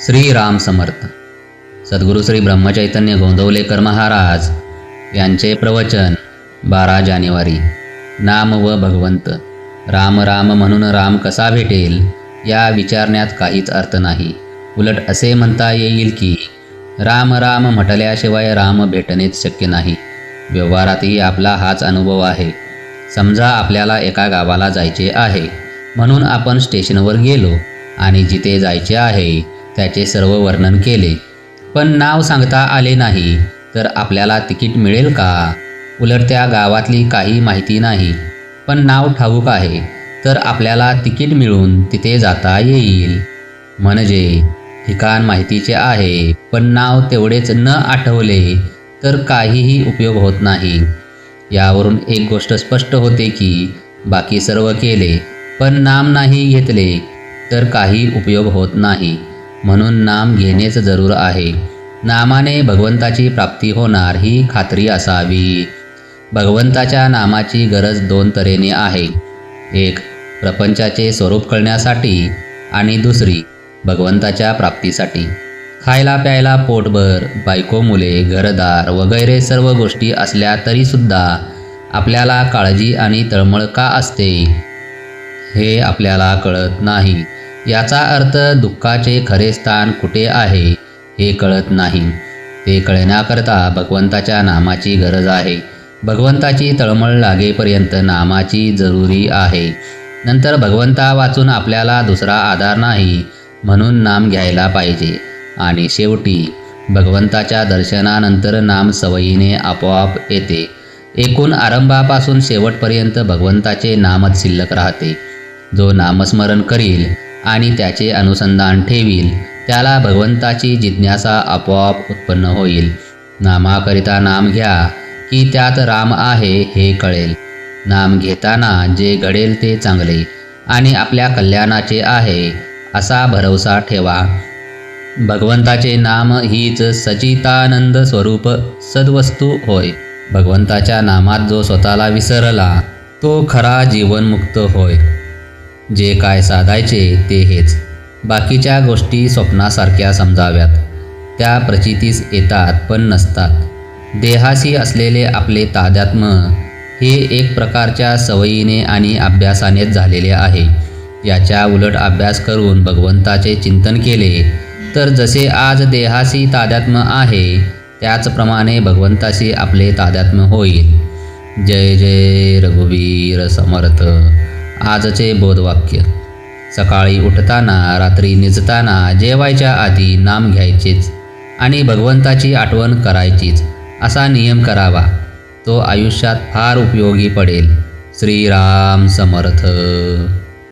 श्रीराम समर्थ. सद्गुरू श्री ब्रह्मचैतन्य गोंदवलेकर महाराज यांचे प्रवचन 12 जानेवारी. नाम व भगवंत. राम राम म्हणून राम कसा भेटेल या विचारण्यात काहीच अर्थ नाही. उलट असे म्हणता येईल की राम राम म्हटल्याशिवाय राम भेटणेच शक्य नाही. व्यवहारातही आपला हाच अनुभव आहे. समजा आपल्याला एका गावाला जायचे आहे म्हणून आपण स्टेशनवर गेलो आणि जिथे जायचे आहे त्याचे सर्व वर्णन केले, पण नाव सांगता आले नाही तर आपल्याला तिकीट मिळेल का? उलट त्या गावातली काही माहिती नाही पण नाव ठाऊक आहे तर आपल्याला तिकीट मिळून तिथे जाता येईल. म्हणजे ठिकाण माहितीचे आहे पण नाव तेवढेच न आठवले तर काहीही उपयोग होत नाही. यावरून एक गोष्ट स्पष्ट होते की बाकी सर्व केले पण नाम नाही घेतले तर काही उपयोग होत नाही. म्हणून नाम घेणेच जरूर आहे. नामाने भगवंताची प्राप्ती होणार ही खात्री असावी. भगवंताच्या नामाची गरज 2 तऱ्हेने आहे. एक प्रपंचाचे स्वरूप कळण्यासाठी आणि दुसरी भगवंताच्या प्राप्तीसाठी. खायला प्यायला पोटभर, बायको मुले, घरदार वगैरे सर्व गोष्टी असल्या तरीसुद्धा आपल्याला काळजी आणि तळमळ का असते हे आपल्याला कळत नाही. याचा अर्थ दुःखाचे खरे स्थान कुठे आहे हे कळत नाही. ते कळण्याकरता भगवंताच्या नामाची गरज आहे. भगवंताची तळमळ लागेपर्यंत नामाची जरुरी आहे. नंतर भगवंता वाचून आपल्याला दुसरा आधार नाही म्हणून नाम घ्यायला पाहिजे. आणि शेवटी भगवंताच्या दर्शनानंतर नाम सवयीने आपोआप येते. एकूण आरंभापासून शेवटपर्यंत भगवंताचे नामच शिल्लक राहते. जो नामस्मरण करील आणि त्याचे अनुसंधान ठेवील त्याला भगवंताची जिज्ञासा आपोआप उत्पन्न होईल. नामाकरिता नाम घ्या की त्यात राम आहे हे कळेल. नाम घेताना जे घडेल ते चांगले आणि आपल्या कल्याणाचे आहे असा भरवसा ठेवा. भगवंताचे नाम हीच सच्चिदानंद स्वरूप सद्वस्तू होय. भगवंताच्या नामात जो स्वतःला विसरला तो खरा जीवनमुक्त होय. जे काय साधायचे ते हेच. बाकीच्या गोष्टी स्वप्नासारख्या समजाव्यात. त्या प्रचितीस येतात पण नसतात. देहाशी असलेले आपले तादात्म्य हे एक प्रकारच्या सवयीने आणि अभ्यासानेच झालेले आहे. याच्या उलट अभ्यास करून भगवंताचे चिंतन केले तर जसे आज देहाशी तादात्म्य आहे त्याचप्रमाणे भगवंताशी आपले तादात्म्य होईल. जय जय रघुवीर समर्थ. आजचे बोधवाक्य. सकाळी उठताना, रात्री निजताना, जेवायच्या आधी नाम घ्यायचेच आणि भगवंताची आठवण करायचीच असा नियम करावा. तो आयुष्यात फार उपयोगी पडेल. श्रीराम समर्थ.